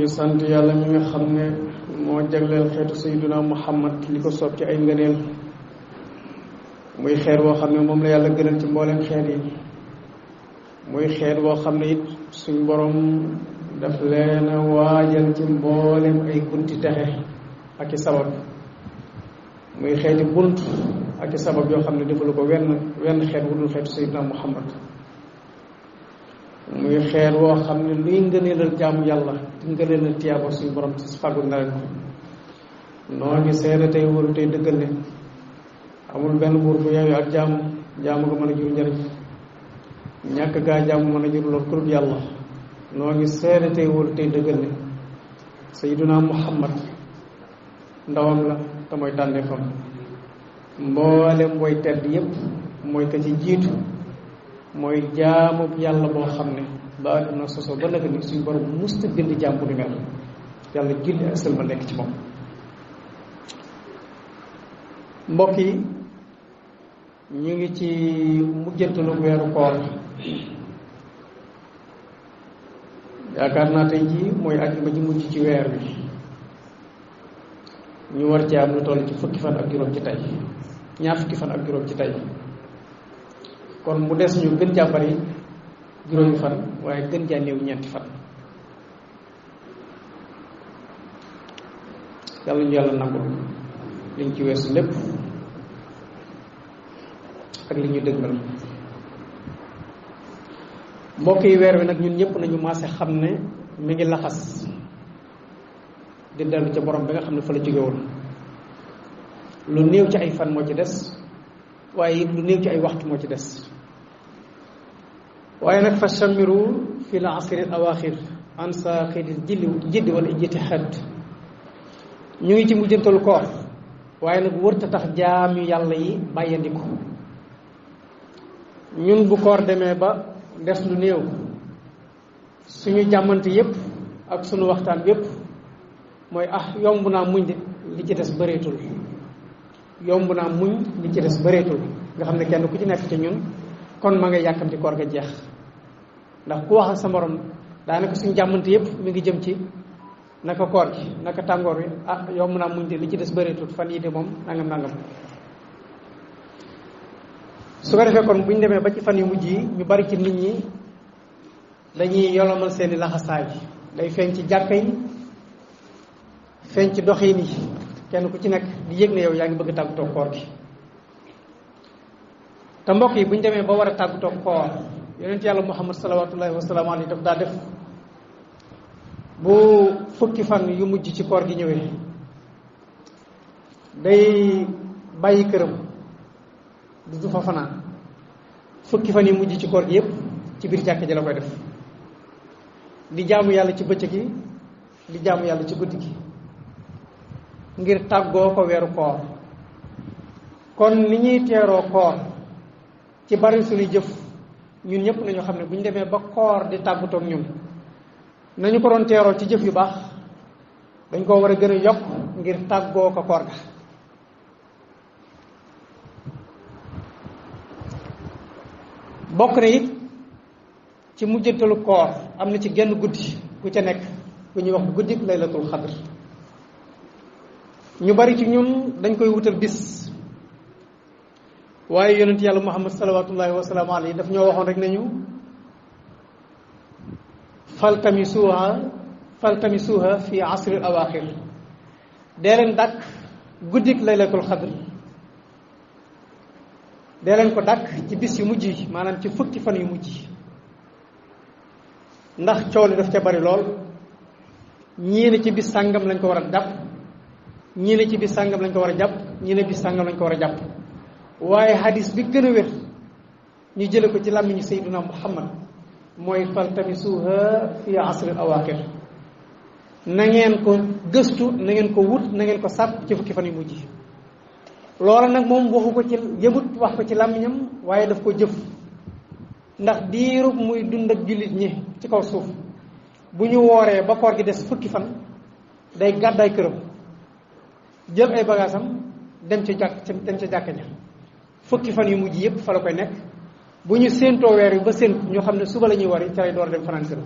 sant yàlla mi nga xam ne moo jagleel xeetu sayyiduna Muhammad li ko soob ci ay ngëneel muy xeet woo xam ne moom la yàlla gënal ci mbooleem xeet yi muy xeet woo xam ne it suñ borom daf leen a waajal ci mbooleem ay bunti texe ak i sabab muy xeeti bunt ak i sabab yoo xam ne defalu ko wenn xeet wu dul xeetu sayyiduna Muhammad muy xeet woo xam ne luy ngëneelal jaamu yàlla di ngëneelal tiyaaba suñu borom ci fàggul na leen ko noo ngi seede tey wóoru tey dëggal ne amul benn buur bu yooyu ak jaamu ko mën a jur njëriñ ñàkk gaa jaamu mën a jur lool ku dul yàlla noo ngi seede tey wóoru tey dëggal ne sayyiduna Muhammad ndawam la te mooy tànneefam mboolem booy tedd yépp mooy ka ci jiitu mooy jaamu yàlla boo xam ne ba àdduna soso ba nag ni suñu borom musta bind jaam bu ni mel yàlla julli ak sëlma nekk ci moom. mbokk yi ñu ngi ci mujjantalu weeru koor yaakaar naa tey jii mooy àjjuma ji mujj ci weer wi ñu war ci am lu toll ci fukki fan ak juróom ci tey ñaar fukki fan ak juróom ci tey kon mu des ñu gën jaa bari juróomi fan waaye gën jaa néew ñeenti fan yàlla ñu yàlla nangul liñ ci weesu lépp ak li ñu dëgmal mbokk yi weer wi nag ñun ñëpp nañu maase xam ne mi ngi laxas di dellu ca borom bi nga xam ne fa la jóge woon lu néew ci ay fan moo ci des waaye lu néew ci ay waxtu moo ci des waaye nag fa shamiru fi la asri al awaxir an saaxidil jiddi wala ijtihaad ñu ngi ci mujjantalu koor waaye nag wërta tax jaami yàlla yi bàyyandiku ñun bu koor demee ba des lu néew suñu jàmmante yépp ak suñu waxtaan yépp mooy yomb naa muñ de li ci des bëreetul yomb naa muñ li ci des bëreetul nga xam ne kenn ku ci nekk ci ñun kon ma ngay yàkkamti koor ga jeex ndax ku wax ak sa morom daanaka suñu jàmmante yépp mi ngi jëm ci naka koor gi naka tàngoor wi yomb naa muñ de li ci des bëreetul fan yii de moom nangam su ko defee kon bu ñu demee ba ci fan yu mujj yi ñu bari ci nit ñi dañuy yolomal seeni laxasaay day feeñ ci jàkka yi feeñ ci doxiin yi kenn ku ci nekk di yëg ne yow yaa ngi bëgg tàggatoo koor gi te mbokk yi bu ñu demee ba war a tàggatoo koor yonent yàlla Muhammad salawatullahi wasalaamu alayhi daf daa def bu fukki fan yu mujj ci koor gi ñëwee day bàyyi këram du fa fanaan fukki fan yu mujj ci koor gi yépp ci biir jàkka ji la koy def di jaamu yàlla ci bëccëg gi di jaamu yàlla ci guddi gi ngir tàggoo ko weeru koor kon ni ñuy teeroo koor ci bari suñuy jëf ñun ñëpp nañu xam ne bu ñu demee ba koor di tàggatoog ñun nañu ko doon teeroo ci jëf yu baax dañ koo war a gën a yokk ngir tàggoo ko koor ga bokk na it ci mujjantalu koor am na ci genn guddi ku ca nekk ku ñuy wax guddi laylatul xadr ñu bari ci ñun dañ koy wutal bis waaye yonent yàlla Muhammad salawatullahi wasalaamu alayhi daf ñoo waxoon rek nañu faltamisuha fi asril awaxir dee leen dàkk guddik laylatul xadr dee leen ko dàkk ci bis yu mujj yi maanaam ci fukki fan yu mujj yi ndax coow li daf ca bari lool ñii ne ci bis sàngam lañ ko war a jàpp ñii ne ci bis sàngam lañ ko war a jàpp ñii ne bis sàngam lañ ko war a jàpp waaye hadis bi gën a wér ñu jële ko ci làmmiñu sayyiduna Muhammad mooy faltamisuha fi asril awaxir na ngeen ko gëstu na ngeen ko wut na ngeen ko sàpp ci fukki fan yu mujj yi loola nag moom waxu ko ci yëmut wax ko ci làmmiñam waaye daf ko jëf ndax diirub muy dund ak jullit ñi ci kaw suuf bu ñu wooree ba koor gi des fukki fan day gàddaay këram jël ay bagaasam dem ca jàkka ja fukki fan yu mujj yëpp fa la koy nekk bu ñu séentoo weer yi ba séent ñu xam ne suba la ñuy wari ca lay door dem fanaan kër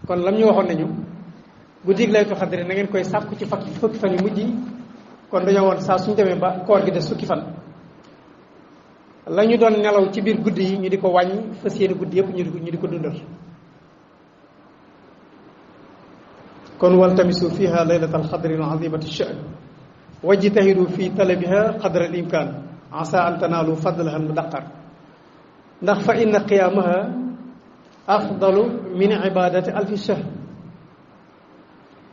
kon lam ñu waxoon nañu guddig laylatul xadri na ngeen koy sàkku ci fukki fan yu mujj yi kon dañoo woon saa suñu demee ba koor gi des fukki fan la ñu doon nelaw ci biir guddi yi ñu di ko wàññi fas yéene guddi yëpp ñu di ko dundal kon waltamisu fiha laylatal xadri al azimati sha'n wajtahidu fi talabiha qadra al imkan asa an tanaalu fadlaha al mudaqar ndax fa inna qiyaamaha afdalu min ibadati alfi shahr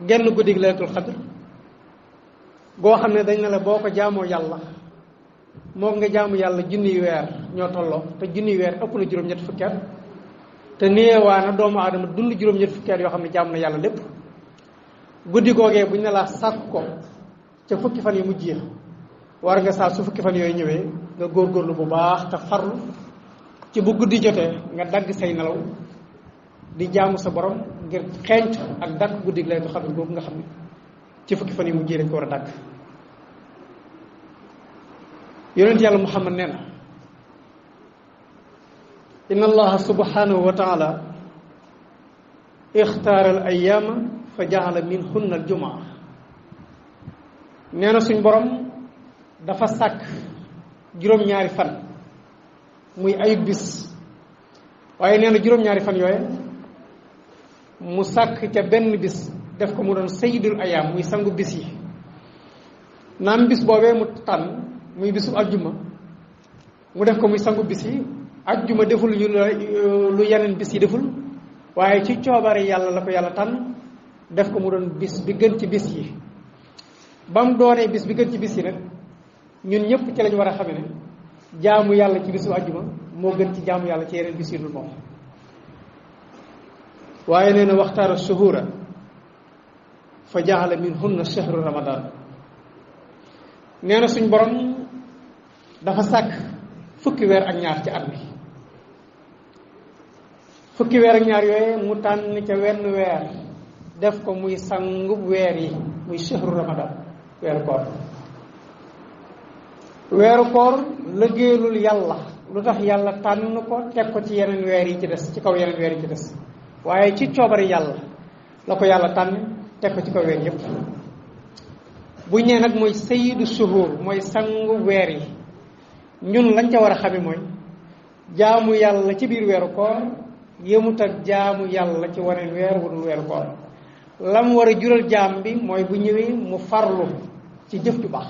genn guddig laylatul xadr goo xam ne dañ ne la boo ko jaamoo yàlla moo nga jaamu yàlla junniy weer ñoo tolloo te junniy weer ëpp na juróom-ñett fukki at te néewaana doomu aadama dund juróom-ñett fukki at yoo xam ne jaamu na yàlla lépp guddi googee buñ ne laa sàkk ko ca fukki fan yu mujj ya war nga saa su fukki fan yooyu ñëwee nga góorgóorlu bu baax te farlu ci bu guddi jotee nga dagg say nelaw di jaamu sa borom ngir xeeñtu ak dagg guddi gi laylatul xadr googu nga xam ne ci fukki fan yu mujj dañ ko war a dagg yonent yàlla muhammad nee na inna allaha subhanahu wa taala ixtaara al ayaama fa jaala minhunna al jumaa nee na suñ borom dafa sàkk juróom-ñaari fan muy ayub bis waaye nee na juróom-ñaari fan yooye mu sàkk ca benn bis def ko mu doon sayyidul ayaam muy sangu bis yi naam bis boobee mu tànn muy bisu ajjuma mu def ko muy sangu bis yi ajjuma deful lu yeneen bis yi deful waaye ci coobare yàlla la ko yàlla tànn def ko mu doon bis bi gën ci bis yi ba mu doonee bis bi gën ci bis yi nag ñun ñëpp ci lañ war a xame ne jaamu yàlla ci bisu ajjuma moo gën ci jaamu yàlla ci yeneen bis yi dul moom waaye nee na waxtaara shuhura fa jaala minhunna shahru ramadan nee na suñ borom dafa sàkk fukki weer ak ñaar ci at mi fukki weer ak ñaar yooyu mu tànn ca wenn weer def ko muy sangub weer yi muy shahru ramadan weeru koor liggéeyalul yàlla lu tax yàlla tànn ko teg ko ci yeneen weer yi ci des ci kaw yeneen weer yi ci des waaye ci coobari yàlla la ko yàlla tànn teg ko ci kaw weer yépp bu ñee nag mooy sayyidu shuhur mooy sangu weer yi ñun lañ ca war a xame mooy jaamu yàlla ci biir weeru koor yëmut ak jaamu yàlla ci waneen weer wudul weeru koor lam war a jural jaam bi mooy bu ñëwee mu farlu ci jëf ju baax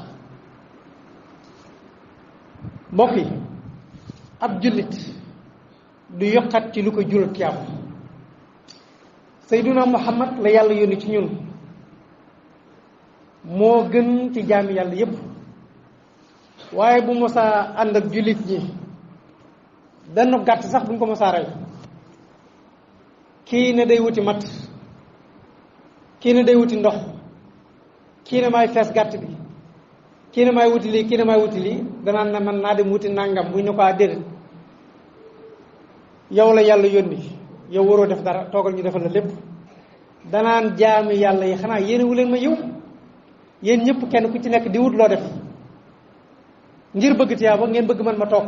mbokk yi ab jullit du yokkat ci lu ko jural tiyaab sayduna muhammad la yàlla yónni ci ñun moo gën ci jaami yàlla yépp waaye bu mosaa ànd ak jullit ñi benn gàtt sax bu ñu ko mosaa rey kii ne day wuti mat kii ne day wuti ndox kii ne maay fees gàtt bi kii ne maay wuti lii kii ne maay wuti lii danaan na man naa dem wuti nàngam bu ñu ko déedéet yow la yàlla yónni yow waroo def dara toogal ñu defal la lépp danaan jaami yàlla yi xanaa yéenewu leen ma yow yéen ñëpp kenn ku ci nekk di wut loo def ngir bëgg tiyaaba ngeen bëgg man ma toog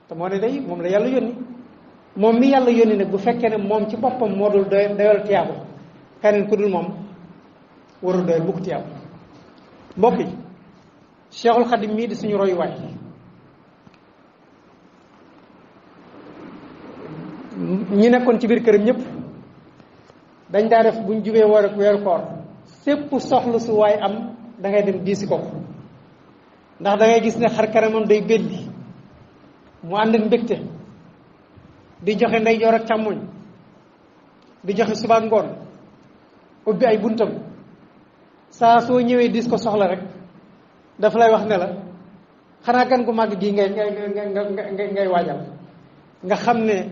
te moo ne day moom la yàlla yónni moom mi yàlla yónni nag bu fekkee ne moom ci boppam moo dul doyal tiyaaba keneen ku dul moom warul doyal bukk tiyaaba mbokk yi Cheikhul Khadim mii di suñu royuwaay ñi nekkoon ci biir këram ñëpp dañ daa def buñ jubee woor ak weeru koor sépp soxla su waay am da ngay dem diisi ko ndax da ngay gis ne xar kanamam day belli mu ànd ak mbégte di joxe ndeyjoor ak càmmoñ di joxe suba ak ngoon ubbi ay buntam saa soo ñëwee diis ko soxla rek daf lay wax ne la xanaa gan gu màgg gii ngay waajal nga xam ne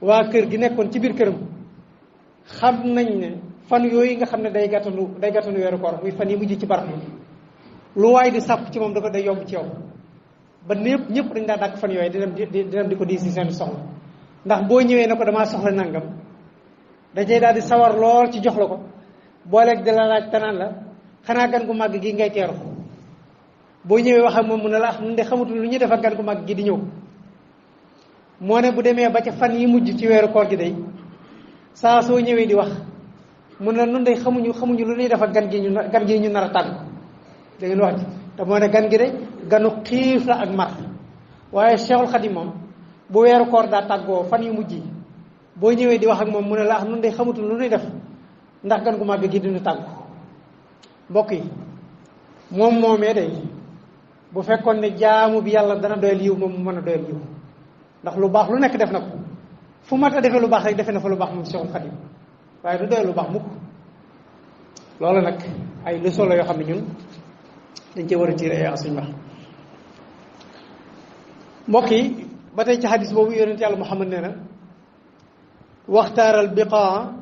waa kër gi nekkoon ci biir këram xam nañ ne fan yooyu nga xam ne day gàttanu weeru koor muy fan yi mujj ci barke lu waay di sàpp ci moom dafa day yomb ci yow ba ñëpp dañ daa dàkk fan yooyu di dem di ko diis si seen soxla ndax boo ñëwee ne ko damaa soxla nangam dajay daal di sawar lool ci jox la ko booleeg di la laaj tanaan la xanaa gan gu màgg gi ngay teeru boo ñëwee wax ak moom mu ne la nun de xamatul lu ñuy def ak gan gu mag gi di ñëw. moo ne bu demee ba ca fan yi mujj ci weeru koor gi day saa soo ñëwee di wax mu ne nun de xamuñu lu ñuy def ak gan gi ñu nar a tàgg da ngeen wax ci te moo ne gan gi de ganu xiif la ak mar. waaye Cheikhul Khadim moom bu weeru koor daa tàggoo fan yu mujj yi boo ñëwee di wax ak moom mu ne la nun de xamatul lu ñuy def ndax gan gu mag gi dinu tàgg. mbokk yi moom moomee day bu fekkoon ne jaamu bi yàlla dana doyal yiw moom mu mën a doyal yiw ndax lu baax lu nekk def na ko fu mat a defee lu baax rek defe na fa lu baax moom Cheikhul Khadim waaye du doyal lu baax mukk. loolu nag ay leçon la yoo xam ne ñun dañ cee war a tirer ay enseignement. mbokk yi ba tey ci xadis boobu yonent yàlla Muhammad nee na waxtaaral biqaa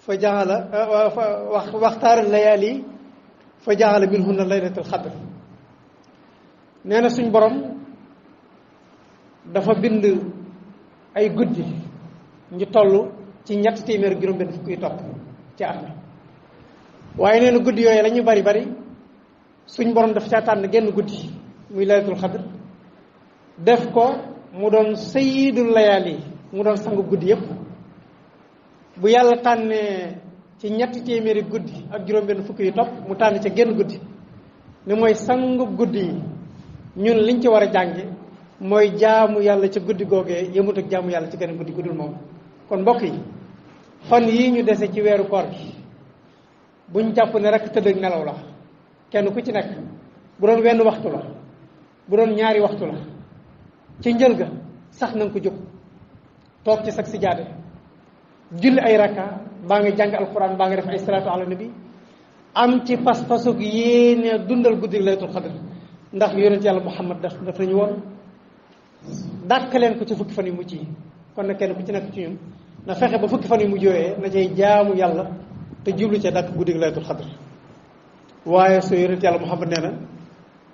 fa jaxala waxtaaral layaali fa jaxala minhunna laylatul xadr. nee na suñ borom dafa bind ay guddi ñu toll ci 300 juróom-benn fukk yu topp ci at mi waaye nee na guddi yooyu la ñu bari suñ borom daf caa tànn genn guddi muy laylatul xadr def ko mu doon sayyidul layaali mu doon sangu guddi yépp. bu yàlla tànnee ci 300 guddi ak juróom-benn fukk yu topp mu tànn ca genn guddi ne mooy sangu guddi yi ñun liñ ci war a jànge mooy jaamu yàlla ca guddi googee yëmut ak jaamu yàlla ci genn guddi guddul moom. kon mbokk yi fan yii ñu dese ci weeru koor gi buñ jàpp ne rek tëdd ak nelaw la. kenn ku ci nekk bu doon wenn waxtu la bu doon ñaari waxtu la ci njël ga sax na nga ko jóg toog ci sag si jaade julli ay rakka baa nga jàng alquran baa nga def ay salaatu ala nabi am ci pas-pasug yéene dundal guddi laylatul xadr ndax yonent yàlla Muhammad daf nañu woon dàkk leen ko ci fukki fan yu mujj yi. kon nag kenn ku ci nekk ci ñun na fexe ba fukki fan yu mujj yooyee na cay jaamu yàlla te jublu ca dàkk guddi laylatul xadr. waaye soo yonent yàlla Muhammad nee na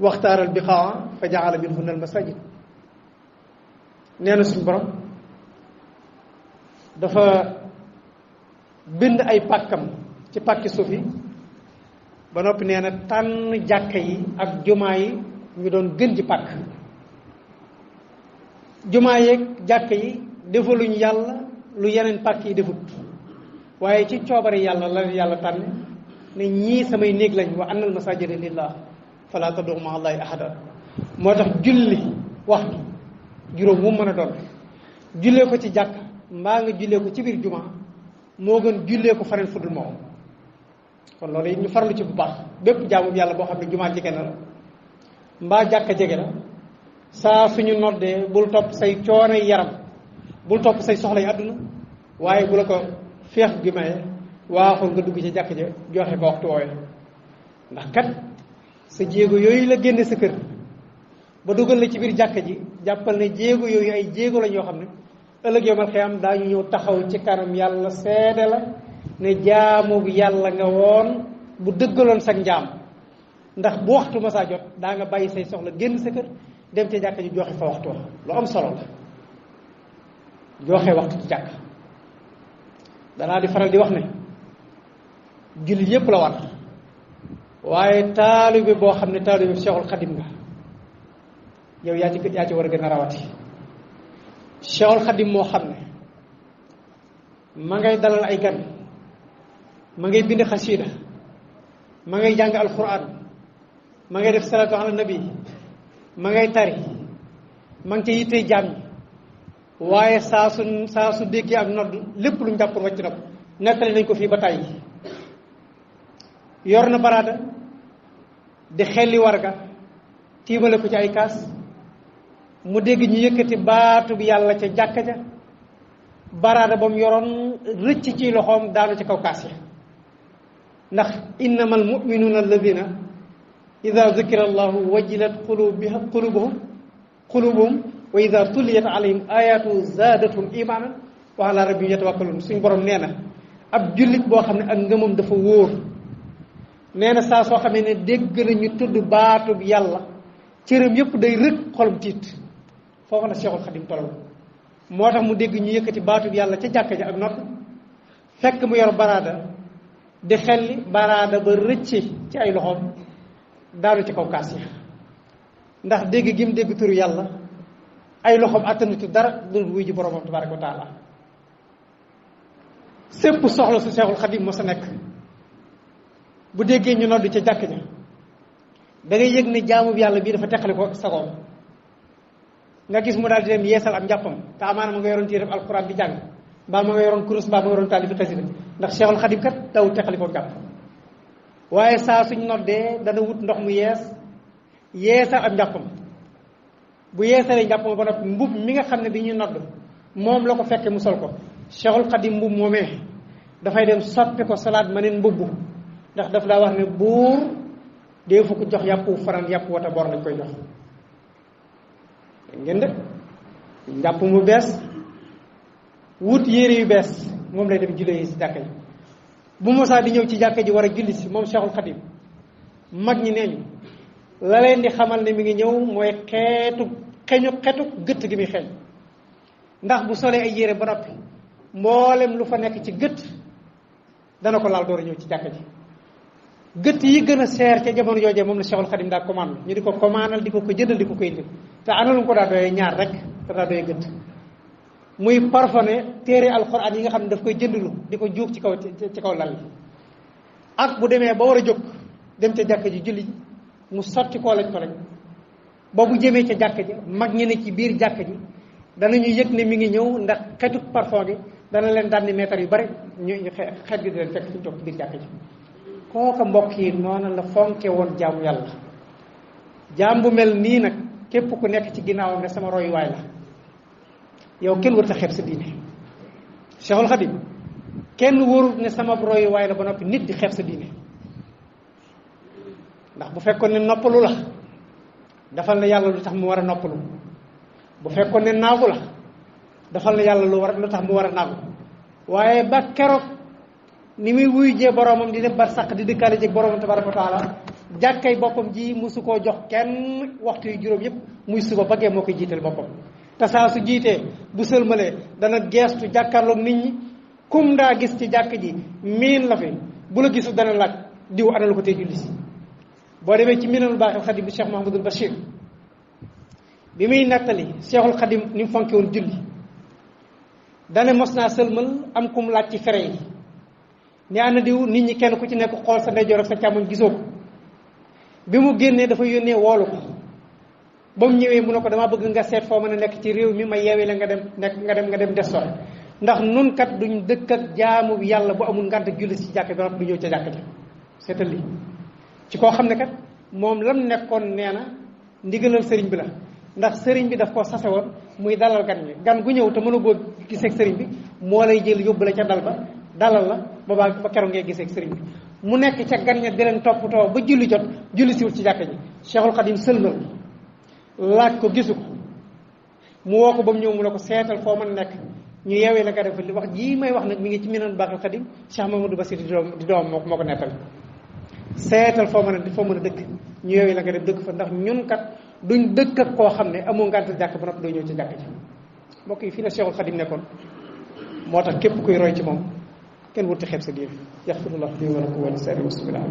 waxtaaral biqaa fa jaala minhunna al masajid. nee na suñu borom dafa bind ay pàkkam ci pàkki suuf yi ba noppi nee na tànn jàkka yi ak jumaa yi ñu doon gën ji pàkk. jumaa yeeg jàkka yi defaluñ yàlla lu yeneen pàkk yi defut waaye ci coobare yàlla la yàlla tànn ne ñii samay néeg lañ wa annal masajida lillah fala tad'u ma'a allahi ahada. moo tax julli waxtu juróom mu mën a doon jullee ko ci jàkk mbaa nga jullee ko ci biir jumaa moo gën jullee ko faneen fudul moom. kon loolu it ñu farlu ci bu baax bépp jaamu yàlla boo xam ne jumaa jege na la mbaa jàkka jege la saa suñu noddee bul topp say coono yaram bul topp say soxla yi àdduna waaye bu la ko feex gi maye waaxul nga dugg ci jàkk ja joxe ko waxtu woowe ndax kat sa jéego yooyu la génne sa kër ba dugal la ci biir jàkka ji jàppal ne jéego yooyu ay jéego la ñoo xam ne ëllëg yawmal xiyaam daañu ñëw taxaw ci kanam yàlla seede la ne jaamu bi yàlla nga woon bu dëggaloon sa njaam ndax bu waxtu ma saa jot daa nga bàyyi say soxla génn sa kër dem ca jàkka ji joxe fa waxtu wax lu am solo la joxe waxtu ci jàkk. danaa di faral di wax ne jullit yépp la war waaye taalibe boo xam ne taalibe Cheikhul Khadim nga yow yaa ci war a gën a rawati. Cheikhul Khadim moo xam ne ma ngay dalal ay gan ma ngay bind xasiida ma ngay jàng alquran ma ngay def salaatu ala nabi ma ngay tari ma ngi ca yittee jaam ñi waaye saa su déggee ak nodd lépp lu ñu jàppoon wàcc na ko nettali nañ ko fii ba tàyyi yor na baraada di xelli warga tiimale ko ci ay kaas mu dégg ñu yëkkati baatu bi yàlla ca jàkka ja baraada ba mu yoroon rëcc ci loxoom daanu ci kaw kaas ya ndax innamal mu'minuuna alladina ida zukira allahu wajilat qulubuhum wa ida tuliyat alayhim ayatu zaadatum imanan wa ala rabbihim yatawakkalun. suñ borom nee na ab jullit boo xam ne ak ngëmam dafa wóor nee na saa soo xamee ne dégg nañu tudd baatu bi yàlla cëram yëpp day rëkk xolum tiit foofu la Cheikhul Khadim tollu moo tax mu dégg ñu yëkkati baatu bi yàlla ca jàkka ja ak nodd fekk mu yor baraada di xelli baraada ba rëcce ci ay loxoom daanu ci kaw kaas yi ndax dégg gi mu dégg turu yàlla ay loxoom attanutu dara du wuy ji boromam tabaraka wa taala sépp soxla su Seexul Xadim moo sa nekk bu déggee ñu nodd ca jàkk ja da ngay yëg ne jaamu yàlla bii dafa teqali ko sagoom nga gis mu daal di dem yeesal am njàppam te amaana ma nga yoroon téereb alquran di jàng mbaa ma nga yoroon kurus mbaa ma nga yoroon taalifi xasida ndax Seexul Xadim kat daw teqali ko jàpp waaye saa suñ noddee dana wut ndox mu yeesal am njàppam bu yeesalee njàppam ba noppi mbub mi nga xam ne bi ñuy nodd moom la ko fekke mu sol ko Seexul Xadim mbub moomee dafay dem soppi ko salaat ma neen mbubb ndax daf daa wax ne buur dee fu ko jox yàpp faran yàpp wata bor lañ koy jox ngeen de njàpp mu bees wut yére yu bees moom lay dem jullee yi si jàkka ji bu mosaa di ñëw ci jàkka ji war a julli si moom Seexul Xadim mag ñi nee ñu la leen di xamal ne mi ngi ñëw mooy xetu gëtt gi muy xeeñ ndax bu solee ay yére ba noppi mboolem lu fa nekk ci gëtt dana ko laal door a ñëw ci jàkka ji gëtt yi gën a seer ca jamono joojee moom la Seexul Xadim daa commande ñu di ko commandal di ko jëndal di ko indil te analu ko daa doyee ñaar rek te daa doyee gëtt muy parfumé téere alxuraan yi nga xam ne daf koy jëndlu di ko juug ci kaw lal yi ak bu demee ba war a jóg dem ca jàkka ji julli mu sotti koo lañ ko lañ ba bu jëmee ca jàkka ji mag ñi ne ci biir jàkka ji danañu yëg ne mi ngi ñëw ndax xetu parfum gi dana leen daan ni meetar yu bari ñu xeet gi di leen fekk fi ñu toog ci biir jàkka ji kooka mbokk yi noonu la fonke woon jaamu yàlla jaam bu mel nii nag képp ku nekk ci ginnaawam ne sama royuwaay la yow kenn warut a xeeb sa diine Seexul Xadim kenn warut ne sama royuwaay la ba noppi nit di xeeb sa diine ndax bu fekkoon ne noppalu la dafal na yàlla lu tax mu war a noppalu bu fekkoon ne naagu la dafal na yàlla lu tax mu war a naagu waaye ba keroog ni muy wuy jee boromam di def bar sàq di dëkkaale jeeg boromam tabaraka wa taala jàkkay boppam ji musu koo jox kenn waxtu yu juróom yëpp muy suba ba gee moo koy jiital boppam te saa su jiitee bu sëlmalee dana geestu jàkkaarloog nit ñi kum daa gis ci jàkk ji miin la fi bu la gisul dana laaj diw ana lu ko tey julli si boo demee ci Minanul Baaxil Xadim bi Cheikh Mahamadul Bachir bi muy nettali Cheikhul Xadim ni mu fonke woon julli dane mos naa sëlmal am kum laaj ci fere yi ne ana diw nit ñi kenn ku ci nekk xool sa ndeyjoor ak sa càmmoñ gisoo ko bi mu génnee dafa yónnee woolu ko ba mu ñëwee mu ne ko damaa bëgg nga seet foo mën a nekk ci réew mi ma yeewee la nga dem des sore ndax nun kat duñ dëkk ak jaamu yàlla bu amul ngànt julli si jàkk ba du ñëw ca jàkk ja seetal li ci koo xam ne kat moom lam nekkoon nee na ndigalal sëriñ bi la ndax sëriñ bi daf koo sase woon muy dalal gan ñi gan gu ñëw te mën a boo gisee ak sëriñ bi moo lay jël yóbbu la ca dal ba dalal la ba keroog ngay gisee ak sëriñ bi mu nekk ca gan ña di leen toppatoo ba julli jot julli siwut ci jàkk ji Cheikhul Xadim sëlmal laaj ko gisu ko mu woo ko ba mu ñëw mu ne ko seetal foo mën nekk ñu yeewee la nga def li wax jii may wax nag mi ngi ci Minanul Baaxil Xadim Cheikh Mamadou Bassir di doom moo ko nettal seetal foo mën a dëkk ñu yeewee la nga def dëkk fa ndax ñun kat duñ dëkk ak koo xam ne amoo ngànt jàkk ba noppi doo ñëw ci jàkk ji mbokk yi fii la Cheikhul Xadim nekkoon moo tax képp kuy roy ci moom kenn wuti xeeb sa diine yaxfirullah li wa lakum wa li saa'iril muslimiin